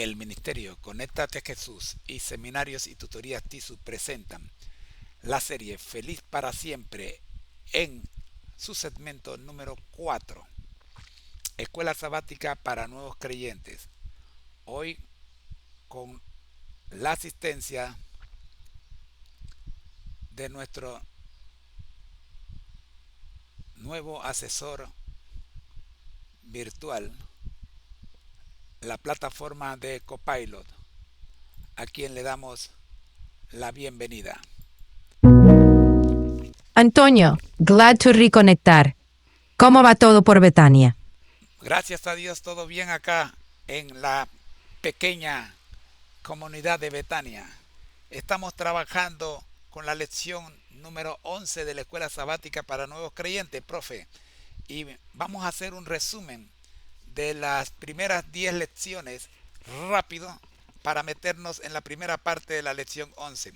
El Ministerio Conéctate a Jesús y Seminarios y Tutorías TISU presentan la serie Feliz para Siempre en su segmento número 4, Escuela Sabática para Nuevos Creyentes. Hoy con la asistencia de nuestro nuevo asesor virtual, la plataforma de Copilot, a quien le damos la bienvenida. Antonio, glad to reconectar. ¿Cómo va todo por Betania? Gracias a Dios, todo bien acá en la pequeña comunidad de Betania. Estamos trabajando con la lección número 11 de la Escuela Sabática para Nuevos Creyentes, profe. Y vamos a hacer un resumen de las primeras 10 lecciones rápido para meternos en la primera parte de la lección 11.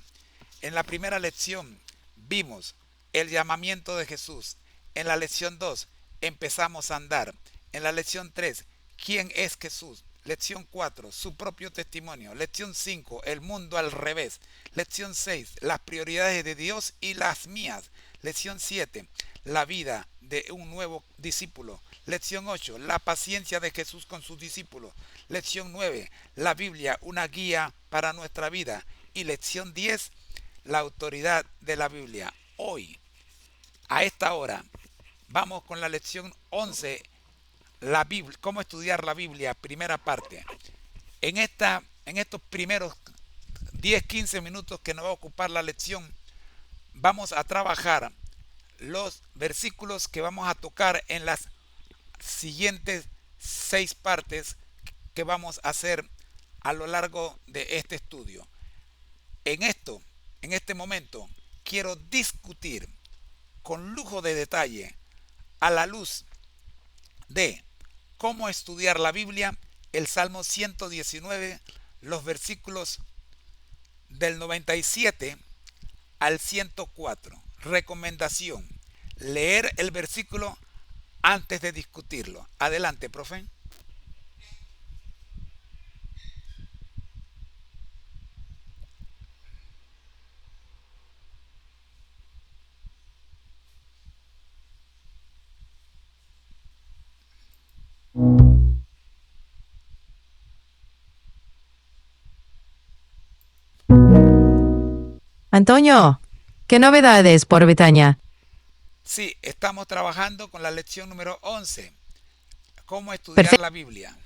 En la primera lección vimos el llamamiento de Jesús. En la lección 2 empezamos a andar. En la lección 3, ¿quién es Jesús? Lección 4, su propio testimonio. Lección 5, el mundo al revés. Lección 6, las prioridades de Dios y las mías. Lección 7, la vida de un nuevo discípulo. Lección 8, la paciencia de Jesús con sus discípulos. Lección 9, la Biblia, una guía para nuestra vida. Y lección 10, la autoridad de la Biblia. Hoy, a esta hora, vamos con la lección 11, la Biblia, cómo estudiar la Biblia, primera parte. En estos primeros 10-15 minutos que nos va a ocupar la lección, vamos a trabajar los versículos que vamos a tocar en las siguientes 6 partes que vamos a hacer a lo largo de este estudio. En este momento, quiero discutir con lujo de detalle, a la luz de cómo estudiar la Biblia, el Salmo 119, los versículos del 97 al 104. Recomendación: leer el versículo antes de discutirlo. Adelante, profe. Antonio, ¿qué novedades por Betania? Sí, estamos trabajando con la lección número 11, cómo estudiar Perfecto. la Biblia.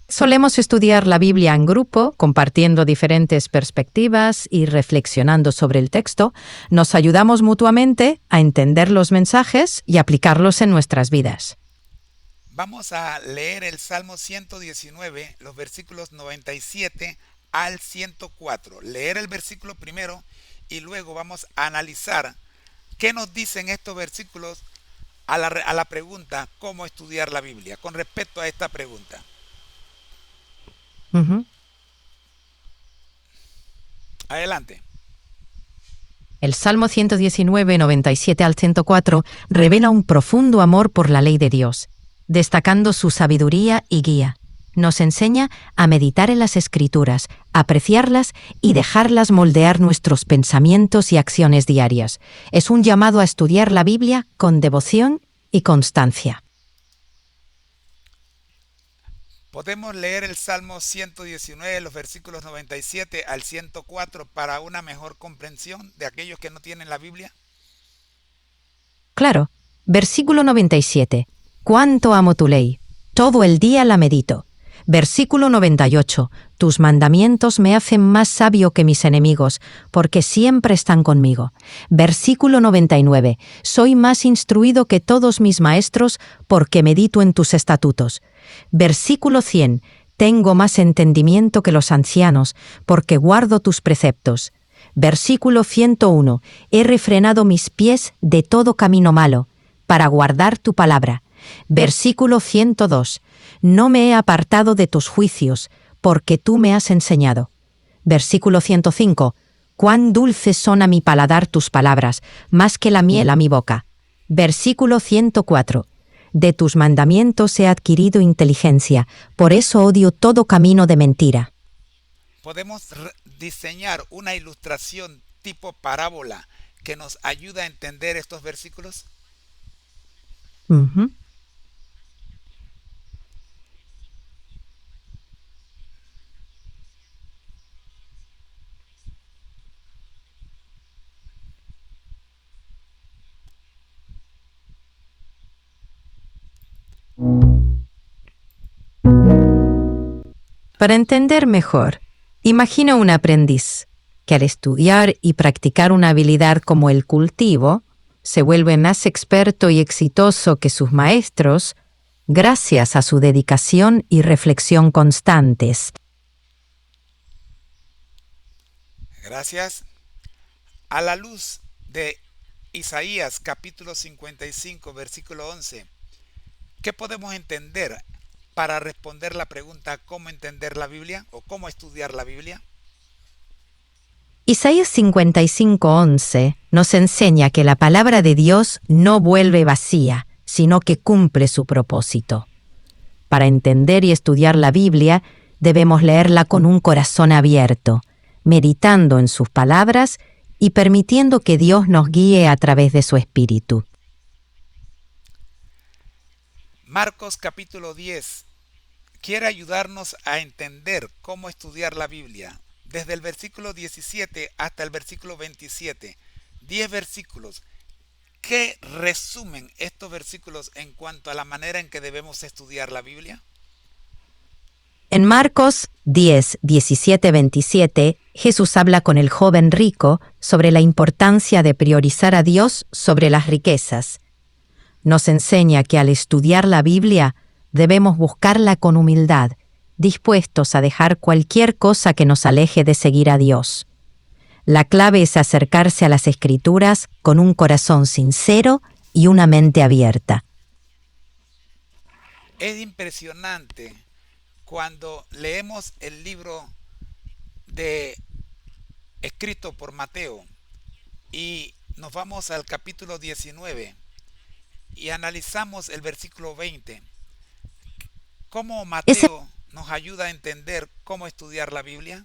Solemos estudiar la Biblia en grupo, compartiendo diferentes perspectivas y reflexionando sobre el texto. Nos ayudamos mutuamente a entender los mensajes y aplicarlos en nuestras vidas. Vamos a leer el Salmo 119, los versículos 97 al 104. Leer el versículo primero y luego vamos a analizar qué nos dicen estos versículos a la pregunta ¿cómo estudiar la Biblia? Con respecto a esta pregunta. Adelante. El Salmo 119, 97 al 104 revela un profundo amor por la ley de Dios, destacando su sabiduría y guía. Nos enseña a meditar en las Escrituras, apreciarlas y dejarlas moldear nuestros pensamientos y acciones diarias. Es un llamado a estudiar la Biblia con devoción y constancia. Podemos leer el Salmo 119, los versículos 97 al 104 para una mejor comprensión de aquellos que no tienen la Biblia. Claro. Versículo 97. Cuánto amo tu ley. Todo el día la medito. Versículo 98. Tus mandamientos me hacen más sabio que mis enemigos, porque siempre están conmigo. Versículo 99. Soy más instruido que todos mis maestros, porque medito en tus estatutos. Versículo 100. Tengo más entendimiento que los ancianos, porque guardo tus preceptos. Versículo 101. He refrenado mis pies de todo camino malo, para guardar tu palabra. Versículo 102. No me he apartado de tus juicios, porque tú me has enseñado. Versículo 105. Cuán dulces son a mi paladar tus palabras, más que la miel a mi boca. Versículo 104. De tus mandamientos he adquirido inteligencia, por eso odio todo camino de mentira. Podemos diseñar una ilustración tipo parábola que nos ayuda a entender estos versículos. Ujú. Para entender mejor, imagina un aprendiz que al estudiar y practicar una habilidad como el cultivo, se vuelve más experto y exitoso que sus maestros gracias a su dedicación y reflexión constantes. Gracias. A la luz de Isaías capítulo 55, versículo 11, ¿qué podemos entender para responder la pregunta cómo entender la Biblia o cómo estudiar la Biblia? Isaías 55:11 nos enseña que la palabra de Dios no vuelve vacía, sino que cumple su propósito. Para entender y estudiar la Biblia, debemos leerla con un corazón abierto, meditando en sus palabras y permitiendo que Dios nos guíe a través de su Espíritu. Marcos capítulo 10 quiere ayudarnos a entender cómo estudiar la Biblia. Desde el versículo 17 hasta el versículo 27, 10 versículos. ¿Qué resumen estos versículos en cuanto a la manera en que debemos estudiar la Biblia? En Marcos 10, 17, 27, Jesús habla con el joven rico sobre la importancia de priorizar a Dios sobre las riquezas. Nos enseña que al estudiar la Biblia debemos buscarla con humildad, dispuestos a dejar cualquier cosa que nos aleje de seguir a Dios. La clave es acercarse a las Escrituras con un corazón sincero y una mente abierta. Es impresionante cuando leemos el libro de escrito por Mateo y nos vamos al capítulo 19 y analizamos el versículo 20. ¿Cómo Ese Mateo nos ayuda a entender cómo estudiar la Biblia?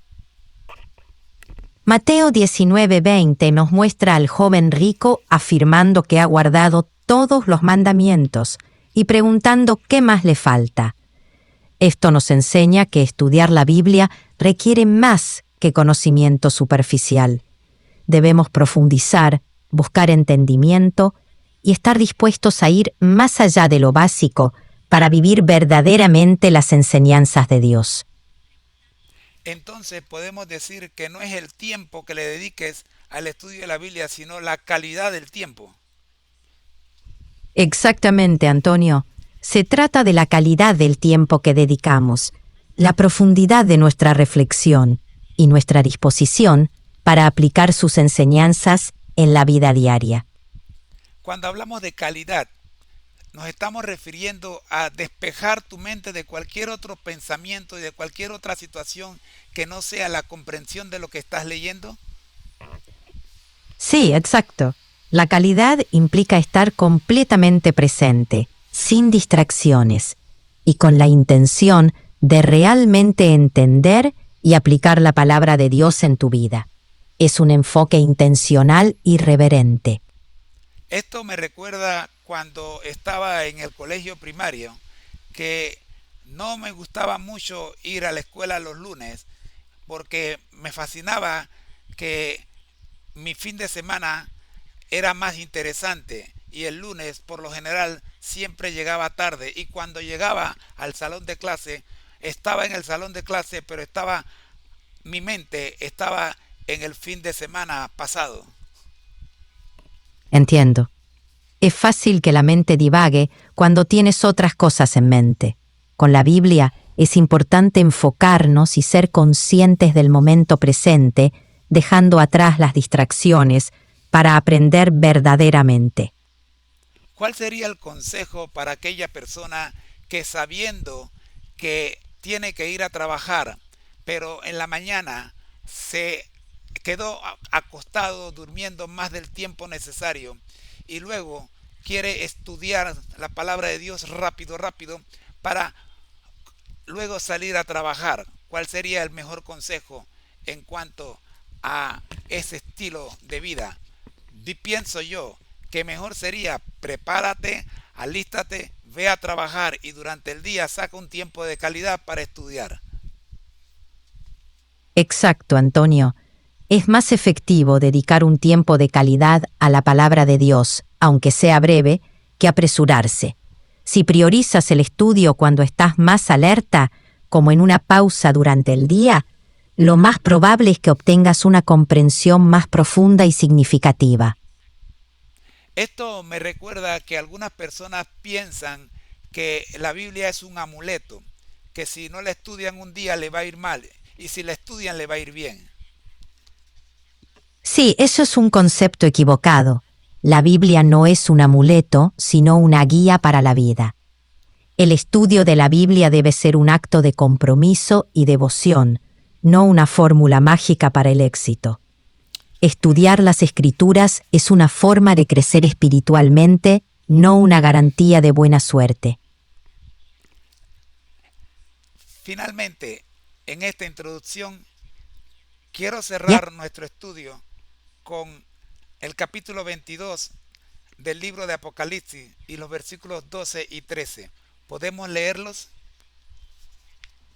Mateo 19:20 nos muestra al joven rico afirmando que ha guardado todos los mandamientos y preguntando qué más le falta. Esto nos enseña que estudiar la Biblia requiere más que conocimiento superficial. Debemos profundizar, buscar entendimiento y estar dispuestos a ir más allá de lo básico para vivir verdaderamente las enseñanzas de Dios. Entonces podemos decir que no es el tiempo que le dediques al estudio de la Biblia, sino la calidad del tiempo. Exactamente, Antonio. Se trata de la calidad del tiempo que dedicamos, la profundidad de nuestra reflexión y nuestra disposición para aplicar sus enseñanzas en la vida diaria. Cuando hablamos de calidad, nos estamos refiriendo a despejar tu mente de cualquier otro pensamiento y de cualquier otra situación que no sea la comprensión de lo que estás leyendo. Sí, exacto. La calidad implica estar completamente presente, sin distracciones, y con la intención de realmente entender y aplicar la palabra de Dios en tu vida. Es un enfoque intencional y reverente. Esto me recuerda cuando estaba en el colegio primario, que no me gustaba mucho ir a la escuela los lunes, porque me fascinaba que mi fin de semana era más interesante y el lunes por lo general siempre llegaba tarde y cuando llegaba al salón de clase estaba en el salón de clase pero mi mente estaba en el fin de semana pasado. Entiendo. Es fácil que la mente divague cuando tienes otras cosas en mente. Con la Biblia es importante enfocarnos y ser conscientes del momento presente, dejando atrás las distracciones para aprender verdaderamente. ¿Cuál sería el consejo para aquella persona que sabiendo que tiene que ir a trabajar, pero en la mañana se quedó acostado durmiendo más del tiempo necesario y luego quiere estudiar la palabra de Dios rápido, rápido, para luego salir a trabajar? ¿Cuál sería el mejor consejo en cuanto a ese estilo de vida? Pienso yo que mejor sería prepárate, alístate, ve a trabajar y durante el día saca un tiempo de calidad para estudiar. Exacto, Antonio. Es más efectivo dedicar un tiempo de calidad a la palabra de Dios, aunque sea breve, que apresurarse. Si priorizas el estudio cuando estás más alerta, como en una pausa durante el día, lo más probable es que obtengas una comprensión más profunda y significativa. Esto me recuerda que algunas personas piensan que la Biblia es un amuleto, que si no la estudian un día le va a ir mal y si la estudian le va a ir bien. Sí, eso es un concepto equivocado. La Biblia no es un amuleto, sino una guía para la vida. El estudio de la Biblia debe ser un acto de compromiso y devoción, no una fórmula mágica para el éxito. Estudiar las Escrituras es una forma de crecer espiritualmente, no una garantía de buena suerte. Finalmente, en esta introducción, quiero ¿Ya? cerrar nuestro estudio con el capítulo 22 del libro de Apocalipsis y los versículos 12 y 13. ¿Podemos leerlos?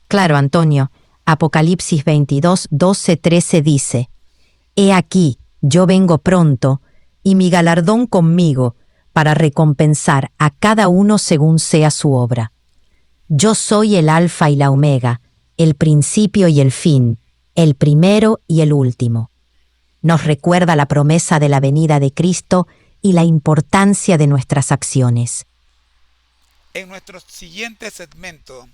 Claro, Antonio. Apocalipsis 22, 12, 13 dice: He aquí, yo vengo pronto, y mi galardón conmigo, para recompensar a cada uno según sea su obra. Yo soy el Alfa y la Omega, el principio y el fin, el primero y el último. Nos recuerda la promesa de la venida de Cristo y la importancia de nuestras acciones. En nuestro siguiente segmento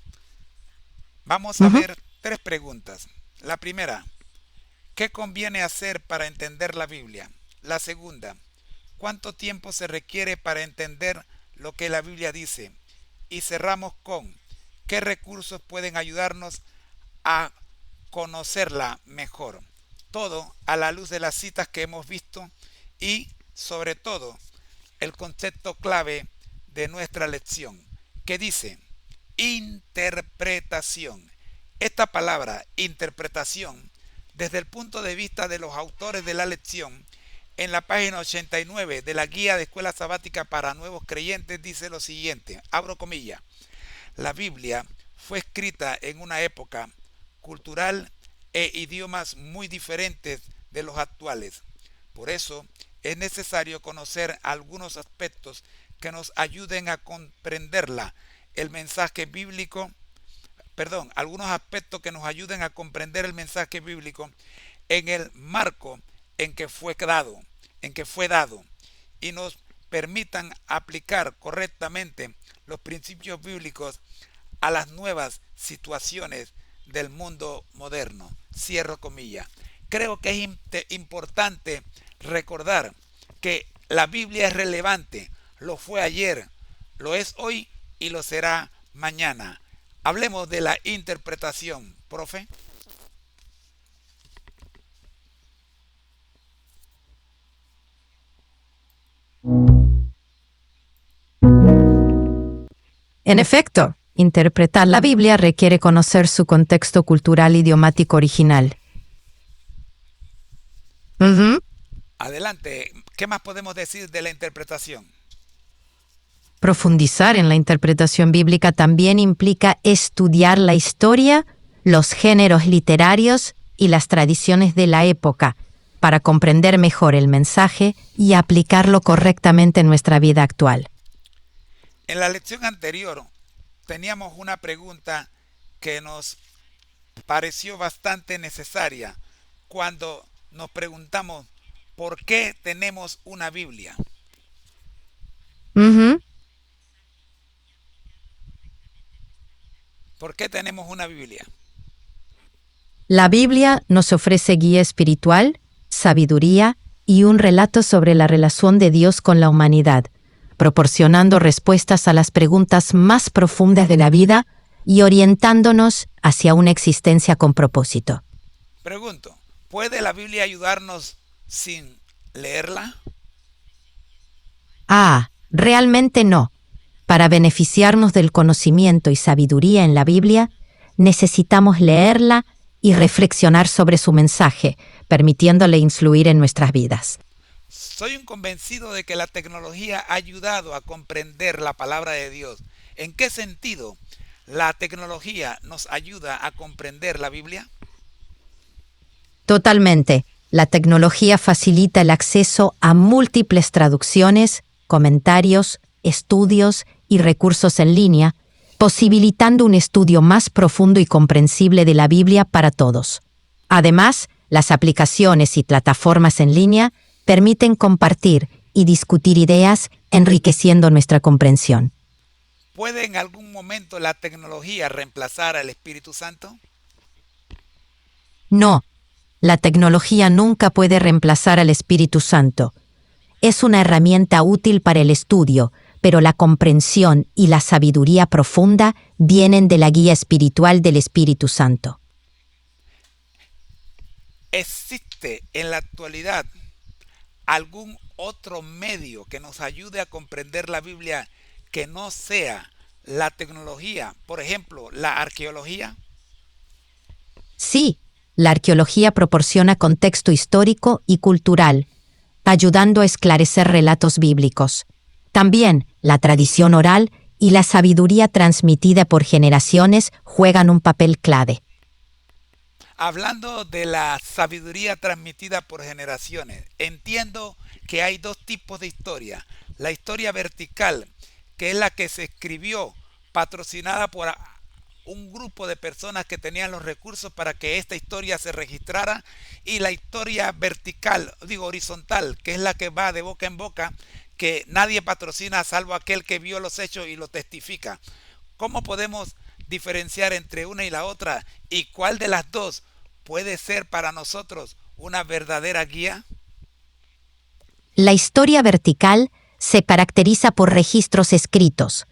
vamos a Ujú. ver tres preguntas. La primera, ¿qué conviene hacer para entender la Biblia? La segunda, ¿cuánto tiempo se requiere para entender lo que la Biblia dice? Y cerramos con, ¿qué recursos pueden ayudarnos a conocerla mejor? Todo a la luz de las citas que hemos visto y, sobre todo, el concepto clave de nuestra lección, que dice interpretación. Esta palabra, interpretación, desde el punto de vista de los autores de la lección, en la página 89 de la Guía de Escuela Sabática para Nuevos Creyentes, dice lo siguiente, abro comillas: la Biblia fue escrita en una época cultural e idiomas muy diferentes de los actuales. Por eso es necesario conocer algunos aspectos que nos ayuden a comprenderla. El mensaje bíblico, algunos aspectos que nos ayuden a comprender el mensaje bíblico en el marco en que fue dado y nos permitan aplicar correctamente los principios bíblicos a las nuevas situaciones del mundo moderno. Cierro comillas. Creo que es importante recordar que la Biblia es relevante. Lo fue ayer, lo es hoy y lo será mañana. Hablemos de la interpretación, profe. En efecto, interpretar la Biblia requiere conocer su contexto cultural idiomático original. Ujú. Adelante, ¿qué más podemos decir de la interpretación? Profundizar en la interpretación bíblica también implica estudiar la historia, los géneros literarios y las tradiciones de la época para comprender mejor el mensaje y aplicarlo correctamente en nuestra vida actual. En la lección anterior teníamos una pregunta que nos pareció bastante necesaria cuando nos preguntamos ¿por qué tenemos una Biblia? Ujú. ¿Por qué tenemos una Biblia? La Biblia nos ofrece guía espiritual, sabiduría y un relato sobre la relación de Dios con la humanidad, proporcionando respuestas a las preguntas más profundas de la vida y orientándonos hacia una existencia con propósito. Pregunto, ¿puede la Biblia ayudarnos sin leerla? Ah, Realmente no. Para beneficiarnos del conocimiento y sabiduría en la Biblia, necesitamos leerla y reflexionar sobre su mensaje, permitiéndole influir en nuestras vidas. Soy un convencido de que la tecnología ha ayudado a comprender la palabra de Dios. ¿En qué sentido la tecnología nos ayuda a comprender la Biblia? Totalmente. La tecnología facilita el acceso a múltiples traducciones, comentarios, estudios y recursos en línea, posibilitando un estudio más profundo y comprensible de la Biblia para todos. Además, las aplicaciones y plataformas en línea permiten compartir y discutir ideas, enriqueciendo nuestra comprensión. ¿Puede en algún momento la tecnología reemplazar al Espíritu Santo? No, la tecnología nunca puede reemplazar al Espíritu Santo. Es una herramienta útil para el estudio, pero la comprensión y la sabiduría profunda vienen de la guía espiritual del Espíritu Santo. ¿Existe en la actualidad algún otro medio que nos ayude a comprender la Biblia que no sea la tecnología? Por ejemplo, la arqueología. Sí, la arqueología proporciona contexto histórico y cultural, ayudando a esclarecer relatos bíblicos. También la tradición oral y la sabiduría transmitida por generaciones juegan un papel clave. Hablando de la sabiduría transmitida por generaciones, entiendo que hay dos tipos de historia. La historia vertical, que es la que se escribió, patrocinada por un grupo de personas que tenían los recursos para que esta historia se registrara, y la historia horizontal, que es la que va de boca en boca, que nadie patrocina salvo aquel que vio los hechos y lo testifica. ¿Cómo podemos diferenciar entre una y la otra, y cuál de las dos puede ser para nosotros una verdadera guía? La historia vertical se caracteriza por registros escritos,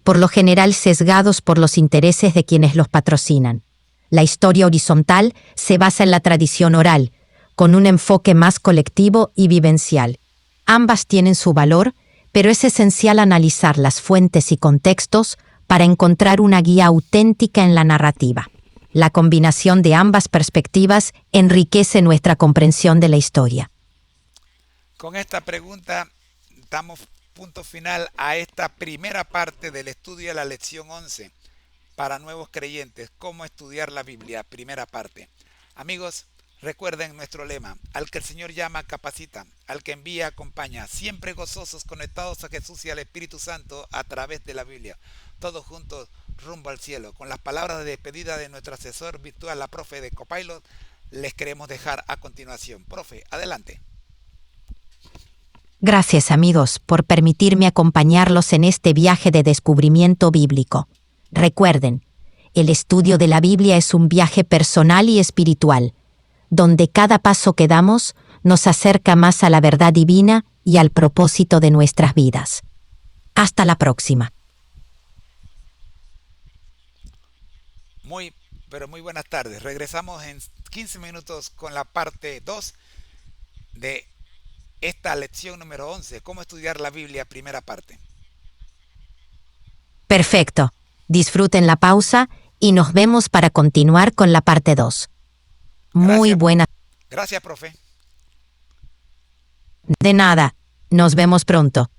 por lo general sesgados por los intereses de quienes los patrocinan. La historia horizontal se basa en la tradición oral, con un enfoque más colectivo y vivencial. Ambas tienen su valor, pero es esencial analizar las fuentes y contextos para encontrar una guía auténtica en la narrativa. La combinación de ambas perspectivas enriquece nuestra comprensión de la historia. Con esta pregunta damos punto final a esta primera parte del estudio de la lección 11 para nuevos creyentes, cómo estudiar la Biblia, primera parte. Amigos, recuerden nuestro lema: al que el Señor llama, capacita; al que envía, acompaña. Siempre gozosos, conectados a Jesús y al Espíritu Santo a través de la Biblia. Todos juntos rumbo al cielo. Con las palabras de despedida de nuestro asesor virtual, la profe de Copilot, les queremos dejar a continuación. Profe, adelante. Gracias, amigos, por permitirme acompañarlos en este viaje de descubrimiento bíblico. Recuerden, el estudio de la Biblia es un viaje personal y espiritual, donde cada paso que damos nos acerca más a la verdad divina y al propósito de nuestras vidas. Hasta la próxima. Pero muy buenas tardes. Regresamos en 15 minutos con la parte 2 de esta lección número 11, cómo estudiar la Biblia, primera parte. Perfecto. Disfruten la pausa y nos vemos para continuar con la parte 2. Muy buena. Gracias, profe. De nada. Nos vemos pronto.